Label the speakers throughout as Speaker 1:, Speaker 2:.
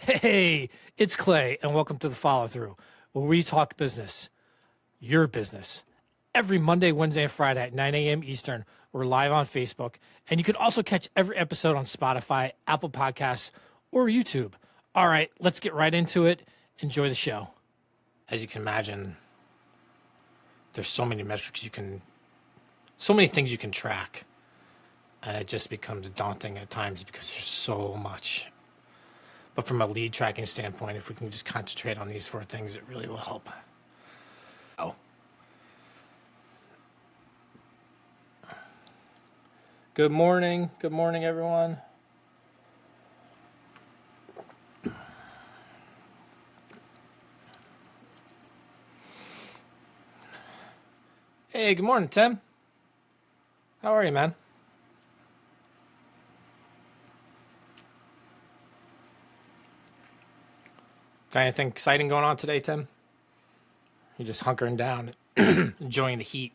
Speaker 1: Hey, it's Clay, and welcome to the Follow Through, where we talk business, your business. Every Monday, Wednesday, and Friday at 9 a.m. Eastern, we're live on Facebook, and you can also catch every episode on Spotify, Apple Podcasts, or YouTube. All right, let's get right into it. Enjoy the show. As you can imagine, there's so many metrics so many things you can track, and it just becomes daunting at times because there's so much. But from a lead tracking standpoint, if we can just concentrate on these four things, it really will help. Oh. Good morning. Good morning, everyone. Hey, good morning, Tim. How are you, man? Got anything exciting going on today, Tim? You're just hunkering down, enjoying the heat.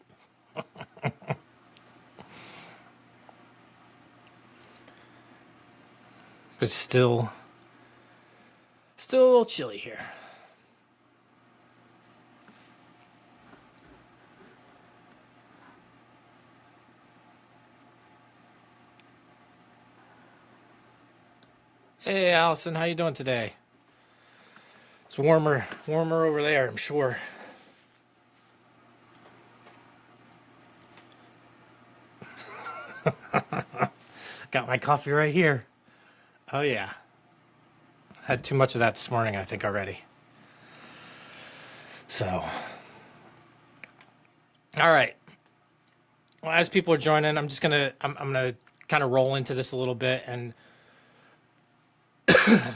Speaker 1: It's still a little chilly here. Hey, Allison, how you doing today? It's warmer over there, I'm sure. Got my coffee right here. Oh, yeah. Had too much of that this morning, I think, already. So, all right. Well, as people are joining, I'm gonna kind of roll into this a little bit, and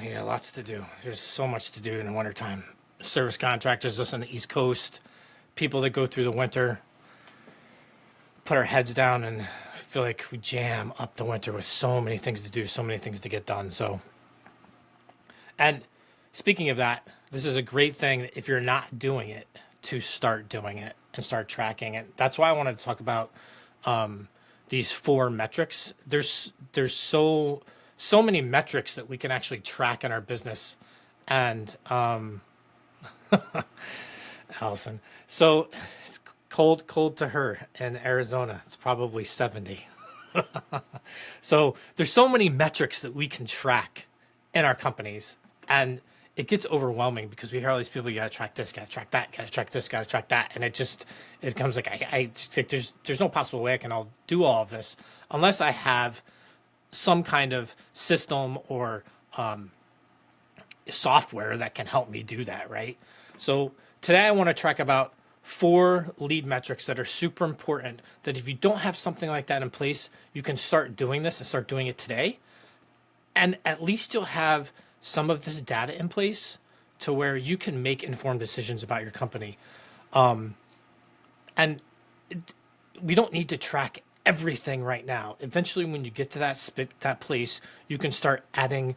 Speaker 1: yeah, lots to do. There's so much to do in the wintertime. Service contractors just on the East Coast, people that go through the winter, put our heads down and feel like we jam up the winter with so many things to do, so many things to get done. So, and speaking of that, this is a great thing if you're not doing it to start doing it and start tracking it. That's why I wanted to talk about these four metrics. There's so many metrics that we can actually track in our business, and Allison. So it's cold to her in Arizona. It's probably 70. So there's so many metrics that we can track in our companies, and it gets overwhelming because we hear all these people, you gotta track this, gotta track that, gotta track this, gotta track that, and it becomes like I think there's no possible way I can all do all of this unless I have some kind of system or software that can help me do that, right? So today I want to track about 4 lead metrics that are super important, that if you don't have something like that in place, you can start doing this and start doing it today. And at least you'll have some of this data in place to where you can make informed decisions about your company. We don't need to track everything right now. Eventually, when you get to that place, you can start adding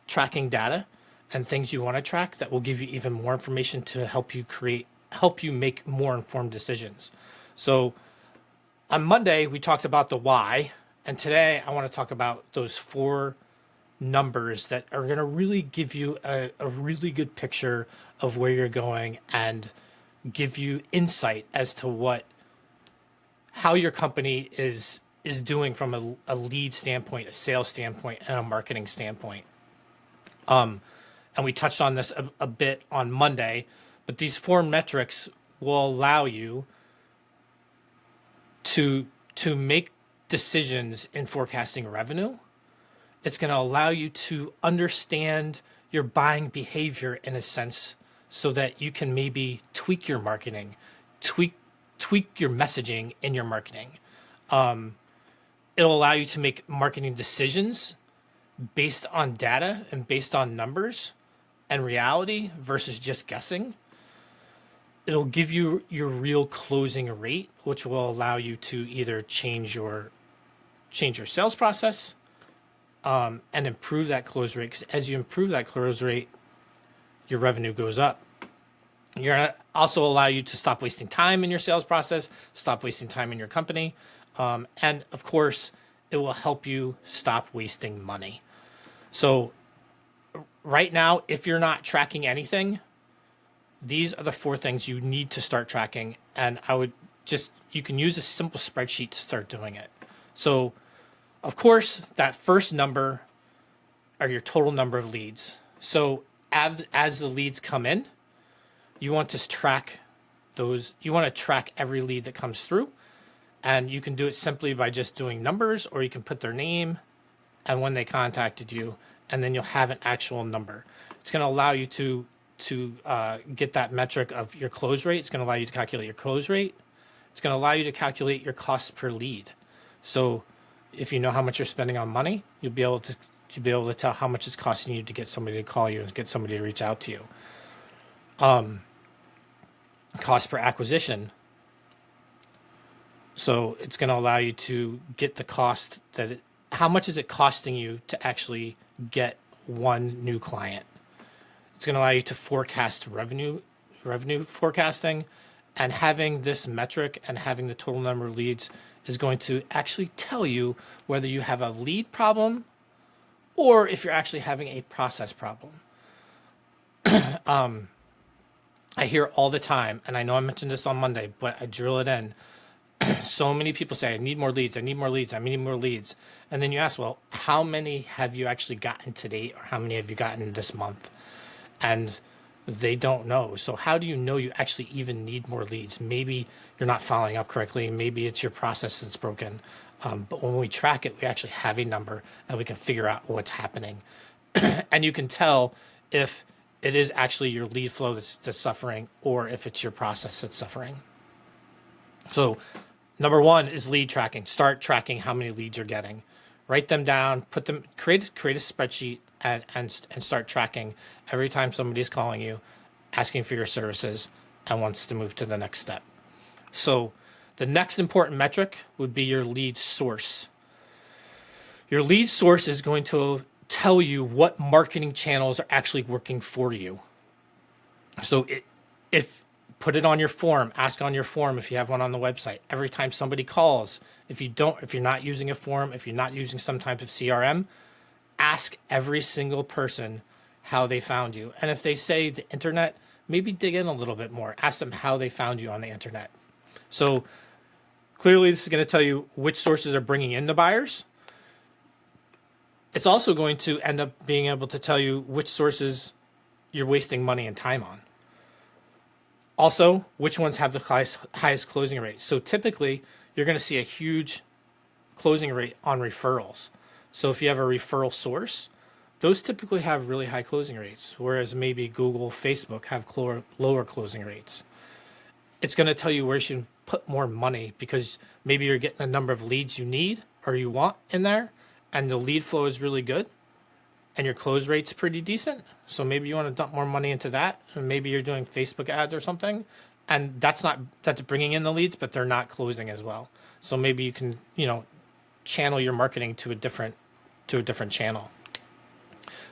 Speaker 1: tracking data and things you want to track that will give you even more information to help you make more informed decisions. So on Monday, we talked about the why, and today I want to talk about those 4 numbers that are going to really give you a really good picture of where you're going and give you insight as to how your company is doing from a lead standpoint, a sales standpoint, and a marketing standpoint. And we touched on this a bit on Monday, but these 4 metrics will allow you to make decisions in forecasting revenue. It's going to allow you to understand your buying behavior in a sense so that you can maybe tweak your marketing, tweak your messaging in your marketing. It'll allow you to make marketing decisions based on data and based on numbers and reality versus just guessing. It'll give you your real closing rate, which will allow you to either change your sales process and improve that close rate. Because as you improve that close rate, your revenue goes up. You're going to also allow you to stop wasting time in your sales process, stop wasting time in your company. And of course, it will help you stop wasting money. So right now, if you're not tracking anything, these are the 4 things you need to start tracking. And I would just, you can use a simple spreadsheet to start doing it. So, of course, that first number are your total number of leads. So, as the leads come in, you want to track those, you want to track every lead that comes through. And you can do it simply by just doing numbers, or you can put their name and when they contacted you, and then you'll have an actual number. It's going to allow you to get that metric of your close rate. It's going to allow you to calculate your close rate. It's going to allow you to calculate your cost per lead. So if you know how much you're spending on money, you'll be able to tell how much it's costing you to get somebody to call you and get somebody to reach out to you. Cost per acquisition. So it's going to allow you to get the cost how much is it costing you to actually get one new client. It's going to allow you to forecast revenue forecasting, and having this metric and having the total number of leads is going to actually tell you whether you have a lead problem or if you're actually having a process problem. I hear all the time, and I know I mentioned this on Monday, but I drill it in. So many people say, I need more leads, I need more leads, I need more leads. And then you ask, well, how many have you actually gotten to date, or how many have you gotten this month? And they don't know. So how do you know you actually even need more leads? Maybe you're not following up correctly. Maybe it's your process that's broken. But when we track it, we actually have a number and we can figure out what's happening. And you can tell if it is actually your lead flow that's suffering, or if it's your process that's suffering. So number 1 is lead tracking. Start tracking how many leads you're getting. Write them down, create a spreadsheet, and start tracking every time somebody's calling you, asking for your services, and wants to move to the next step. So the next important metric would be your lead source. Your lead source is going to tell you what marketing channels are actually working for you. So if put it on your form, ask on your form if you have one on the website. Every time somebody calls, if you're not using a form, if you're not using some type of CRM, ask every single person how they found you. And if they say the internet, maybe dig in a little bit more. Ask them how they found you on the internet. So clearly this is going to tell you which sources are bringing in the buyers. It's also going to end up being able to tell you which sources you're wasting money and time on. Also, which ones have the highest closing rate. So typically, you're going to see a huge closing rate on referrals. So if you have a referral source, those typically have really high closing rates, whereas maybe Google, Facebook have lower closing rates. It's going to tell you where you should put more money, because maybe you're getting a number of leads you need or you want in there, and the lead flow is really good, and your close rate's pretty decent. So maybe you want to dump more money into that, and maybe you're doing Facebook ads or something, and that's bringing in the leads, but they're not closing as well. So maybe you can, channel your marketing to a different channel.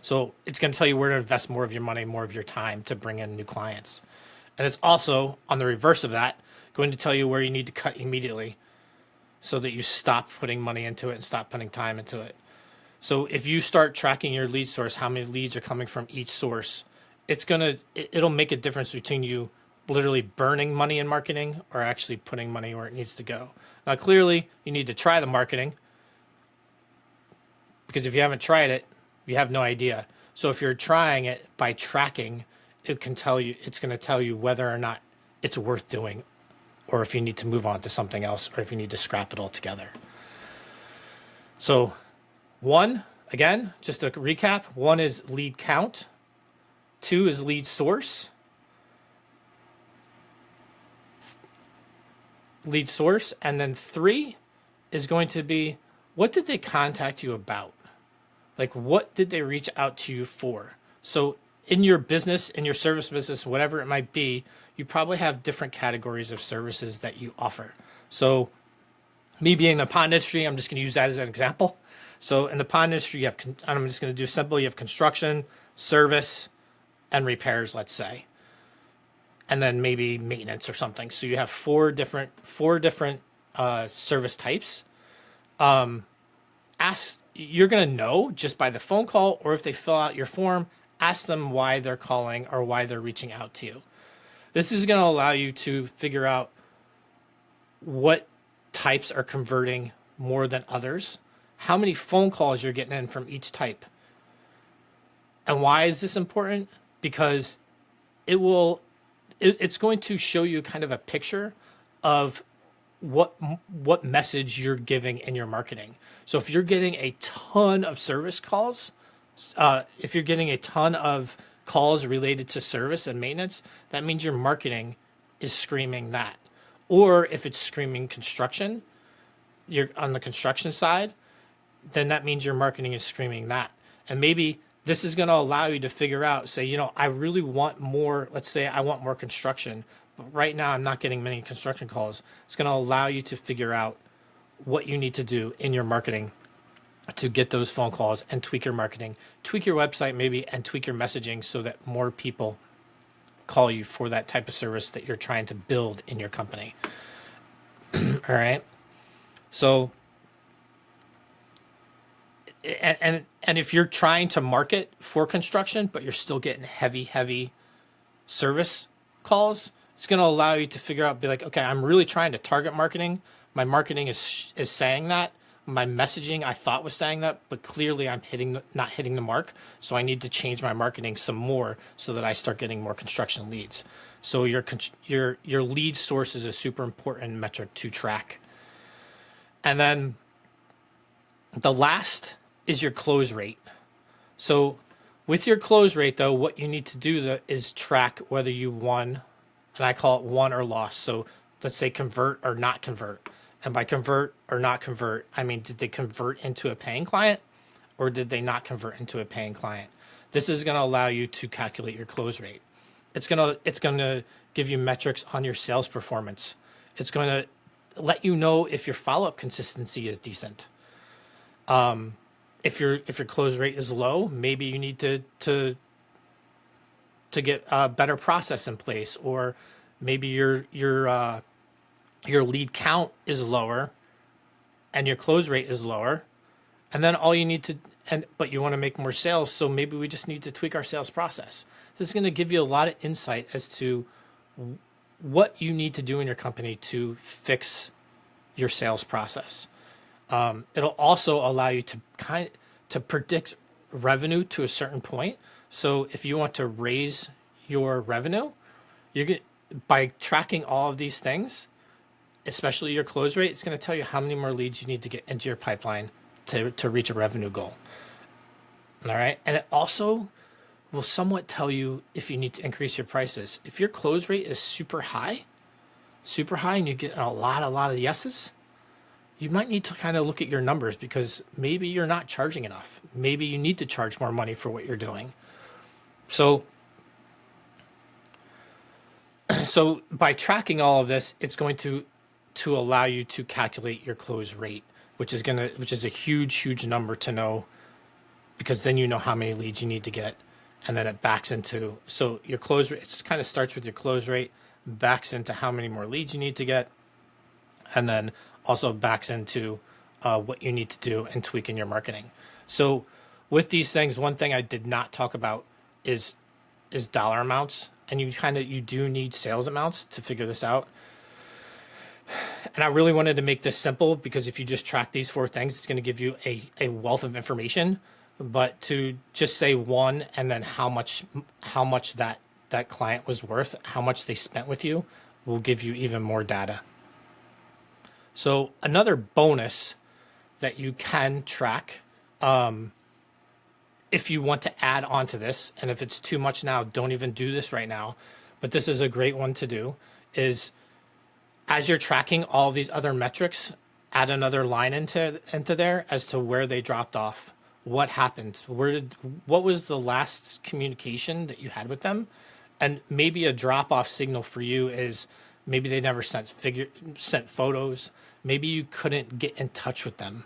Speaker 1: So it's going to tell you where to invest more of your money, more of your time to bring in new clients. And it's also, on the reverse of that, going to tell you where you need to cut immediately so that you stop putting money into it and stop putting time into it. So if you start tracking your lead source, how many leads are coming from each source, it'll make a difference between you literally burning money in marketing or actually putting money where it needs to go. Now, clearly, you need to try the marketing, because if you haven't tried it, you have no idea. So if you're trying it by tracking, it's going to tell you whether or not it's worth doing, or if you need to move on to something else, or if you need to scrap it altogether. So 1, again, just to recap, 1 is lead count, 2 is lead source, and then 3 is going to be, what did they contact you about? Like, what did they reach out to you for? So in your business, in your service business, whatever it might be, you probably have different categories of services that you offer. So me being in the pond industry, I'm just going to use that as an example. So in the pond industry, I'm just going to do simple. You have construction, service, and repairs, let's say, and then maybe maintenance or something. So you have four different service types. You're going to know just by the phone call, or if they fill out your form, ask them why they're calling or why they're reaching out to you. This is going to allow you to figure out what types are converting more than others, how many phone calls you're getting in from each type. And why is this important? Because it's going to show you kind of a picture of what message you're giving in your marketing. So if you're getting a ton of service calls, if you're getting a ton of calls related to service and maintenance, that means your marketing is screaming that. Or if it's screaming construction, you're on the construction side, then that means your marketing is screaming that. And maybe this is going to allow you to figure out, say, I really want more, let's say I want more construction, but right now I'm not getting many construction calls. It's going to allow you to figure out what you need to do in your marketing to get those phone calls and tweak your marketing, tweak your website maybe, and tweak your messaging so that more people call you for that type of service that you're trying to build in your company. All right. So, and if you're trying to market for construction, but you're still getting heavy service calls, it's going to allow you to figure out, be like, okay, I'm really trying to target marketing. My marketing is saying that. My messaging I thought was saying that, but clearly I'm not hitting the mark. So I need to change my marketing some more so that I start getting more construction leads. So your lead source is a super important metric to track. And then the last is your close rate. So with your close rate, though, what you need to do is track whether you won, and I call it won or lost. So let's say convert or not convert. And by convert or not convert, I mean, did they convert into a paying client or did they not convert into a paying client? This is going to allow you to calculate your close rate. It's going to give you metrics on your sales performance. It's going to let you know if your follow-up consistency is decent. If your close rate is low, maybe you need to get a better process in place, or maybe your lead count is lower and your close rate is lower. And then all you need to, but you want to make more sales. So maybe we just need to tweak our sales process. This is going to give you a lot of insight as to what you need to do in your company to fix your sales process. It'll also allow you to predict revenue to a certain point. So if you want to raise your revenue, by tracking all of these things, especially your close rate, it's going to tell you how many more leads you need to get into your pipeline to reach a revenue goal. All right. And it also will somewhat tell you if you need to increase your prices. If your close rate is super high, and you get a lot of yeses, you might need to kind of look at your numbers, because maybe you're not charging enough. Maybe you need to charge more money for what you're doing. So by tracking all of this, it's going to allow you to calculate your close rate, which is a huge number to know, because then you know how many leads you need to get, and then it backs into, so your close rate, it kind of starts with your close rate, backs into how many more leads you need to get, and then also backs into what you need to do and tweak in your marketing. So with these things, one thing I did not talk about is dollar amounts, and you do need sales amounts to figure this out. And I really wanted to make this simple, because if you just track these 4 things, it's going to give you a wealth of information. But to just say one, and then how much that client was worth, how much they spent with you, will give you even more data. So another bonus that you can track, if you want to add on to this, and if it's too much now, don't even do this right now, but this is a great one to do, is as you're tracking all of these other metrics, add another line into there as to where they dropped off, what happened, what was the last communication that you had with them. And maybe a drop-off signal for you is maybe they never sent photos. Maybe you couldn't get in touch with them.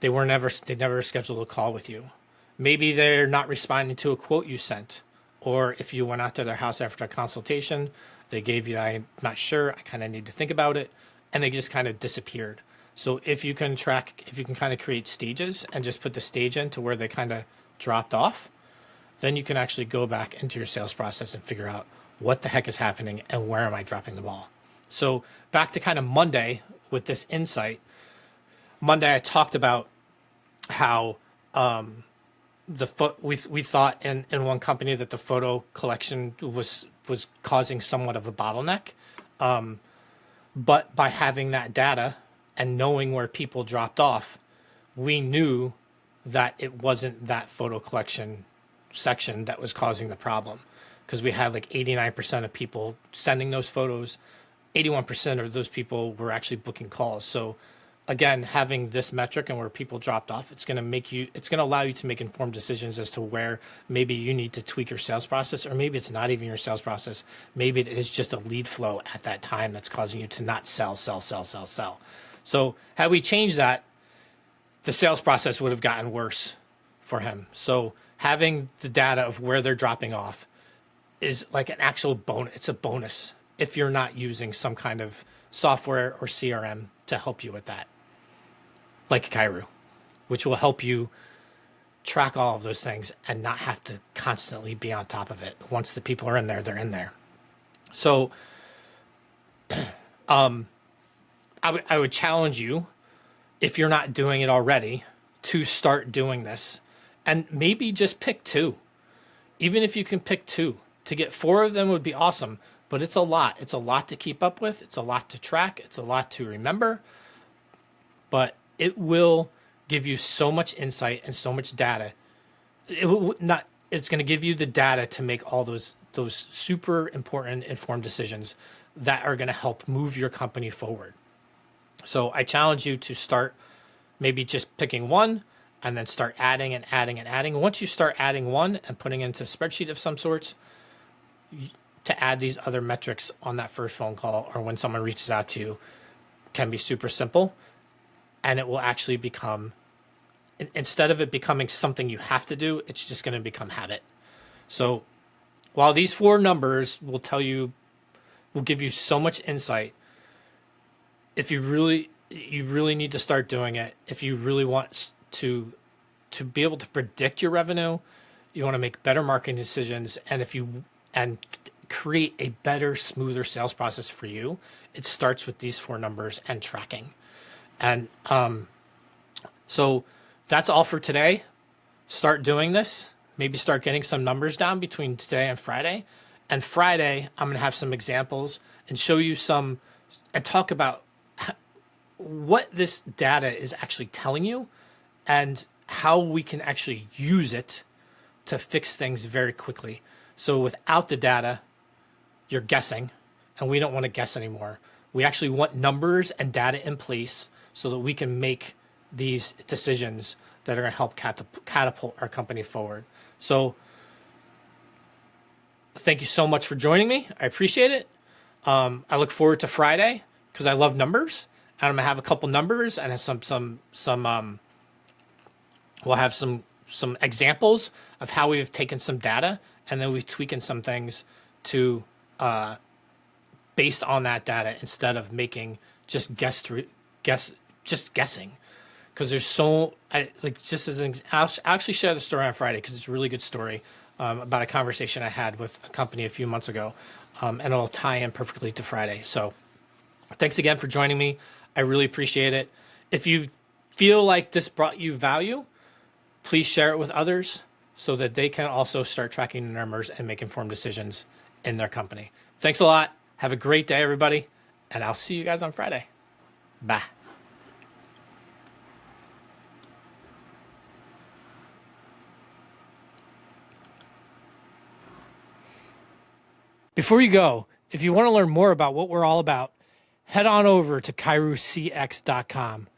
Speaker 1: They never scheduled a call with you. Maybe they're not responding to a quote you sent. Or if you went out to their house after a consultation, they gave you, I'm not sure, I kind of need to think about it, and they just kind of disappeared. So if you can kind of create stages and just put the stage in to where they kind of dropped off, then you can actually go back into your sales process and figure out what the heck is happening and where am I dropping the ball. So back to kind of Monday with this insight. Monday, I talked about how we thought in one company that the photo collection was causing somewhat of a bottleneck. But by having that data and knowing where people dropped off, we knew that it wasn't that photo collection section that was causing the problem, because we had like 89% of people sending those photos. 81% of those people were actually booking calls. So again, having this metric and where people dropped off, it's going to allow you to make informed decisions as to where maybe you need to tweak your sales process, or maybe it's not even your sales process. Maybe it is just a lead flow at that time that's causing you to not sell. So had we changed that, the sales process would have gotten worse for him. So having the data of where they're dropping off is like an actual bonus. It's a bonus if you're not using some kind of software or CRM to help you with that, like Kairu, which will help you track all of those things and not have to constantly be on top of it. Once the people are in there, they're in there. So I would challenge you, if you're not doing it already, to start doing this, and maybe just pick 2. Even if you can pick 2, to get 4 of them would be awesome, but it's a lot. It's a lot to keep up with. It's a lot to track. It's a lot to remember, but it will give you so much insight and so much data. It's going to give you the data to make all those super important informed decisions that are going to help move your company forward. So I challenge you to start maybe just picking 1 and then start adding and adding and adding. Once you start adding 1 and putting into a spreadsheet of some sorts, to add these other metrics on that first phone call or when someone reaches out to you can be super simple. And it will actually become, instead of it becoming something you have to do, it's just going to become habit. So while these 4 numbers will give you so much insight, if you really need to start doing it, if you really want to be able to predict your revenue, you want to make better marketing decisions, and create a better, smoother sales process for you, it starts with these 4 numbers and tracking. And so that's all for today. Start doing this. Maybe start getting some numbers down between today and Friday. And Friday, I'm going to have some examples and show you and talk about what this data is actually telling you and how we can actually use it to fix things very quickly. So without the data, you're guessing, and we don't want to guess anymore. We actually want numbers and data in place so that we can make these decisions that are going to help catapult our company forward. So thank you so much for joining me. I appreciate it. I look forward to Friday because I love numbers, and I'm going to have a couple numbers and have we'll have some examples of how we've taken some data and then we've tweaked some things to based on that data instead of making just guessing. Because there's I'll actually share the story on Friday because it's a really good story about a conversation I had with a company a few months ago, and it'll tie in perfectly to Friday. So thanks again for joining me. I really appreciate it. If you feel like this brought you value, please share it with others so that they can also start tracking the numbers and make informed decisions in their company. Thanks a lot. Have a great day, everybody, and I'll see you guys on Friday. Bye. Before you go, if you want to learn more about what we're all about, head on over to KairuCX.com.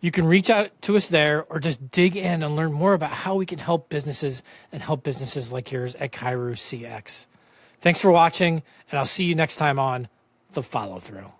Speaker 1: You can reach out to us there or just dig in and learn more about how we can help businesses and help businesses like yours at Kairu CX. Thanks for watching, and I'll see you next time on The Follow Through.